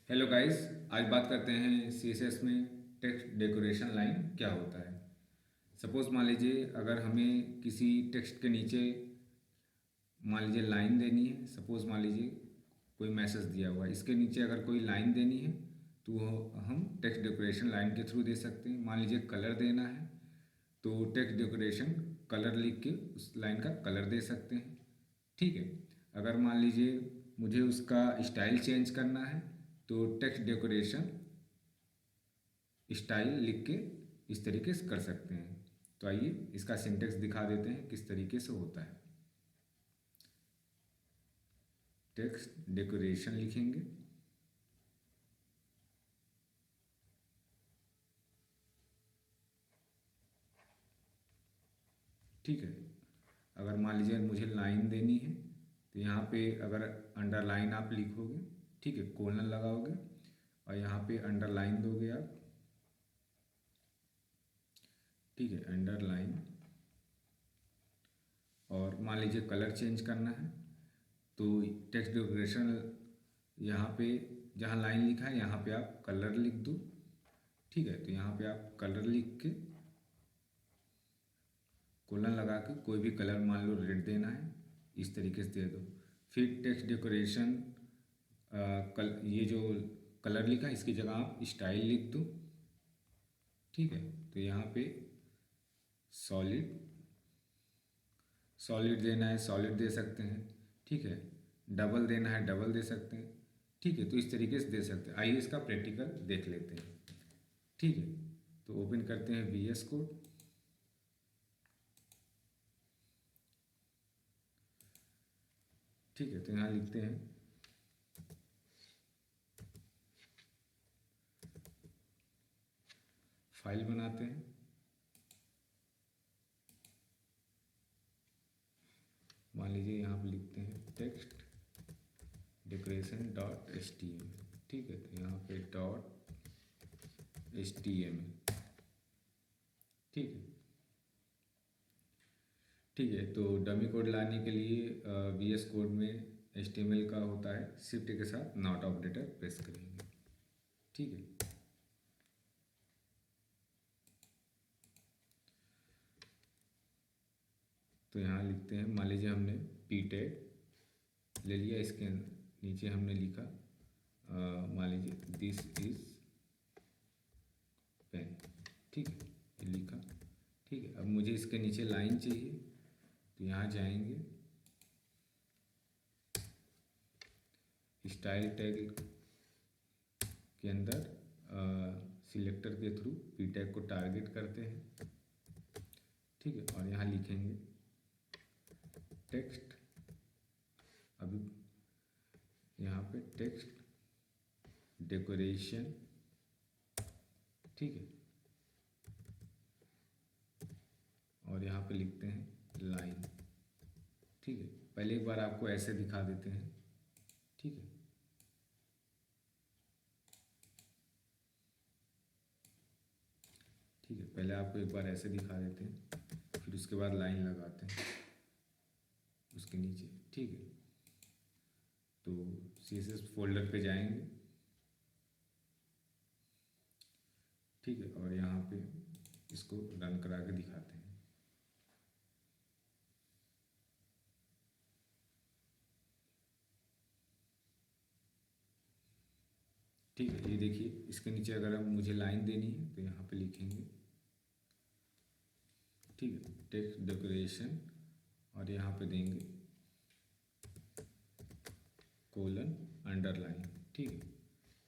Hello guys. आज बात करते हैं सीएसएस में टेक्स्ट डेकोरेशन लाइन क्या होता है। सपोज मान लीजिए अगर हमें किसी टेक्स्ट के नीचे मान लीजिए लाइन देनी है। सपोज मान लीजिए कोई मैसेज दिया हुआ है, इसके नीचे अगर कोई लाइन देनी है तो वो हम टेक्स्ट डेकोरेशन लाइन के थ्रू दे सकते हैं। मान लीजिए कलर देना है तो टेक्स्ट डेकोरेशन कलर लिख के उस लाइन का कलर दे सकते हैं। ठीक है। अगर मान लीजिए मुझे उसका स्टाइल चेंज करना है तो टेक्स्ट डेकोरेशन स्टाइल लिख के इस तरीके से कर सकते हैं। तो आइए इसका सिंटेक्स दिखा देते हैं किस तरीके से होता है। टेक्स्ट डेकोरेशन लिखेंगे। ठीक है। अगर मान लीजिए मुझे लाइन देनी है तो यहाँ पे अगर अंडरलाइन आप लिखोगे, ठीक है, कोलन लगाओगे और यहाँ पे अंडरलाइन दोगे आप। ठीक है, अंडरलाइन। और मान लीजिए कलर चेंज करना है तो टेक्स्ट डेकोरेशन यहाँ पे जहाँ लाइन लिखा है यहाँ पे आप कलर लिख दो। ठीक है, तो यहाँ पे आप कलर लिख के कोलन लगा के कोई भी कलर मान लो रेड देना है, इस तरीके से दे दो। फिर टेक्स्ट डेकोरेशन ये जो कलर लिखा है इसकी जगह आप स्टाइल लिख दो। ठीक है, तो यहाँ पे सॉलिड सॉलिड देना है सॉलिड दे सकते हैं। ठीक है, डबल देना है डबल दे सकते हैं। ठीक है, तो इस तरीके से दे सकते हैं। आइए इसका प्रैक्टिकल देख लेते हैं। ठीक है, तो ओपन करते हैं VS कोड। ठीक है, तो यहाँ लिखते हैं फाइल बनाते हैं। मान लीजिए यहाँ पे लिखते हैं टेक्स्ट डेकोरेशन डॉट HTML। ठीक है, तो यहाँ पे डॉट HTML। ठीक है। ठीक है, तो डमी कोड लाने के लिए VS कोड में HTML का होता है, शिफ्ट के साथ नॉट ऑपरेटर प्रेस करेंगे। ठीक है, तो यहाँ लिखते हैं, मान लीजिए हमने पी टैग ले लिया, इसके नीचे हमने लिखा मान लीजिए दिस इज पेन। ठीक है, ये लिखा। ठीक है, अब मुझे इसके नीचे लाइन चाहिए तो यहाँ जाएंगे, स्टाइल टैग के अंदर सिलेक्टर के थ्रू पी टैग को टारगेट करते हैं। ठीक है, और यहाँ लिखेंगे टेक्स्ट। अभी यहाँ पे टेक्स्ट डेकोरेशन। ठीक है, और यहाँ पे लिखते हैं लाइन। ठीक है, पहले एक बार आपको ऐसे दिखा देते हैं। ठीक है, ठीक है, पहले आपको एक बार ऐसे दिखा देते हैं, फिर उसके बाद लाइन लगाते हैं उसके नीचे। ठीक है, तो CSS फोल्डर पे जाएंगे। ठीक है, और यहाँ पे इसको रन करा के दिखाते हैं। ठीक है, ये देखिए इसके नीचे अगर हम मुझे लाइन देनी है तो यहाँ पे लिखेंगे। ठीक है, टेक्स्ट डेकोरेशन और यहाँ पे देंगे कोलन अंडरलाइन। ठीक है,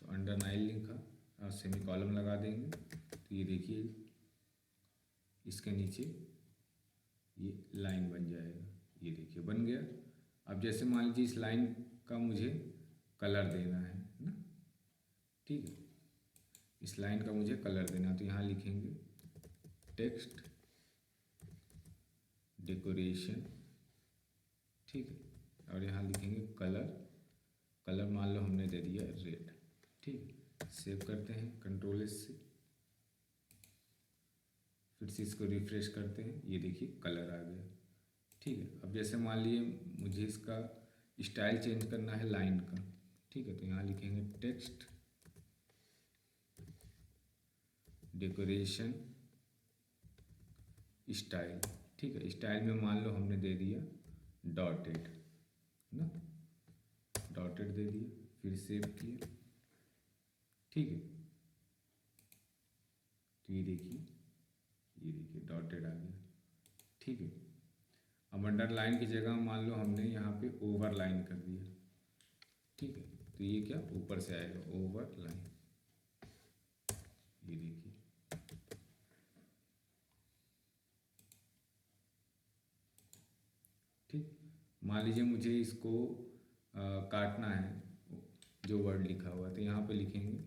तो अंडरलाइन लिखा और सेमी कॉलम लगा देंगे। तो ये देखिए इसके नीचे ये लाइन बन जाएगा। ये देखिए बन गया। अब जैसे मान लीजिए इस लाइन का मुझे कलर देना है ना। ठीक है, इस लाइन का मुझे कलर देना है तो यहाँ लिखेंगे टेक्स्ट डेकोरेशन। ठीक है, और यहाँ लिखेंगे कलर। कलर मान लो हमने दे दिया रेड। ठीक है, सेव करते हैं कंट्रोल S से, फिर से इसको रिफ्रेश करते हैं। ये देखिए कलर आ गया। ठीक है, अब जैसे मान लिए मुझे इसका स्टाइल चेंज करना है लाइन का। ठीक है, तो यहाँ लिखेंगे टेक्स्ट डेकोरेशन स्टाइल। ठीक है, स्टाइल में मान लो हमने दे दिया डॉटेड ना, डॉटेड दे दिया, फिर सेव किया। ठीक है, तो ये देखिए डॉटेड आ गया। ठीक है, अब अंडरलाइन की जगह मान लो हमने यहाँ पे ओवरलाइन कर दिया। ठीक है, तो ये क्या ऊपर से आएगा ओवरलाइन, ये देखिए। ठीक, मान लीजिए मुझे इसको काटना है, जो वर्ड लिखा हुआ है, तो यहाँ पे लिखेंगे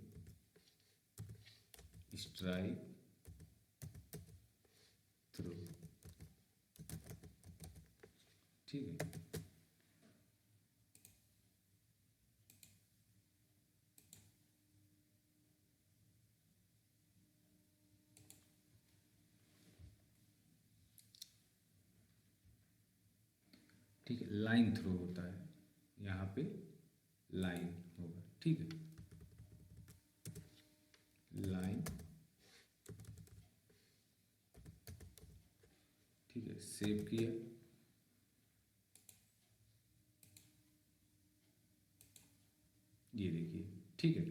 स्ट्राइक थ्रू। ठीक है, ठीक है, लाइन थ्रू होता है, यहाँ पे लाइन होगा। ठीक है, लाइन। ठीक है, सेव किया। ये देखिए। ठीक है,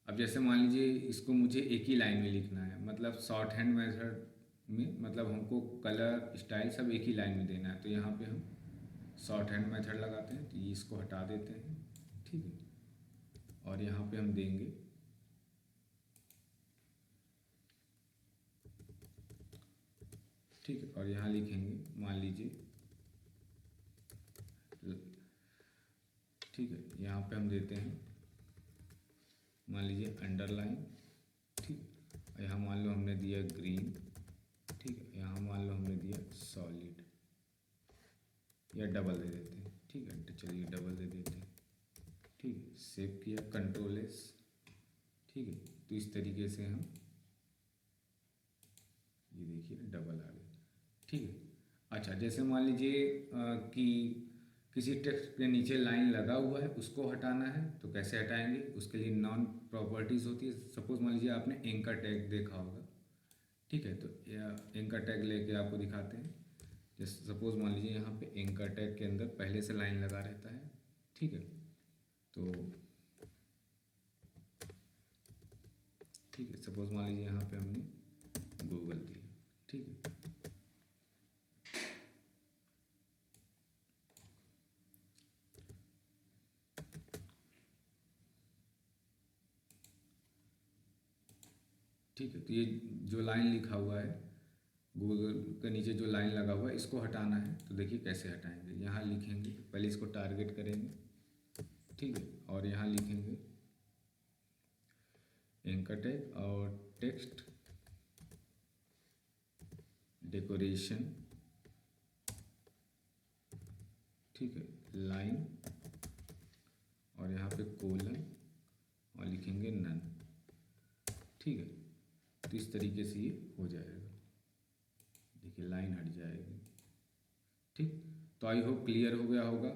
अब जैसे मान लीजिए इसको मुझे एक ही लाइन में लिखना है, मतलब शॉर्ट हैंड मेथड में, मतलब हमको कलर स्टाइल सब एक ही लाइन में देना है, तो यहाँ पे हम शॉर्ट हैंड मेथड लगाते हैं, तो ये इसको हटा देते हैं। ठीक है, और यहाँ पे हम देंगे ठीक है, और यहाँ लिखेंगे मान लीजिए। ठीक है, यहाँ पे हम देते हैं मान लीजिए अंडरलाइन। ठीक है, यहाँ मान लो हमने दिया ग्रीन। ठीक है, यहाँ मान लो हमने दिया सॉलिड, या डबल दे देते हैं। ठीक है, तो चलिए डबल दे देते हैं। ठीक है, सेव किया, कंट्रोल एस। ठीक है, तो इस तरीके से हम, ये देखिए डबल आ गया। ठीक है, अच्छा जैसे मान लीजिए कि किसी टेक्स्ट के नीचे लाइन लगा हुआ है, उसको हटाना है, तो कैसे हटाएंगे? उसके लिए नॉन प्रॉपर्टीज़ होती है। सपोज मान लीजिए आपने एंकर टैग देखा होगा। ठीक है, तो एंकर टैग लेके आपको दिखाते हैं। जैसे सपोज मान लीजिए यहाँ पे एंकर टैग के अंदर पहले से लाइन लगा रहता है। ठीक है, तो ठीक है, सपोज मान लीजिए यहाँ पे हमने गूगल दिया। ठीक है, ठीक है, तो ये जो लाइन लिखा हुआ है गूगल के नीचे, जो लाइन लगा हुआ है, इसको हटाना है। तो देखिए कैसे हटाएंगे, यहाँ लिखेंगे, पहले इसको टारगेट करेंगे। ठीक है, और यहाँ लिखेंगे एंकर टैग और टेक्स्ट डेकोरेशन। ठीक है, लाइन, और यहाँ पे कोलन, और लिखेंगे नन। ठीक है, तो इस तरीके से ये हो जाएगा। देखिए लाइन हट जाएगी। ठीक, तो आई होप क्लियर हो गया होगा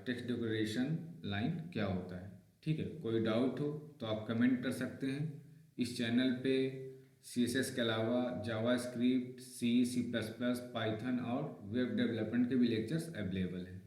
टेक्स्ट डेकोरेशन लाइन क्या होता है। ठीक है, कोई डाउट हो तो आप कमेंट कर सकते हैं। इस चैनल पे CSS के अलावा जावा स्क्रिप्ट, C++, पाइथन और वेब डेवलपमेंट के भी लेक्चर्स अवेलेबल हैं।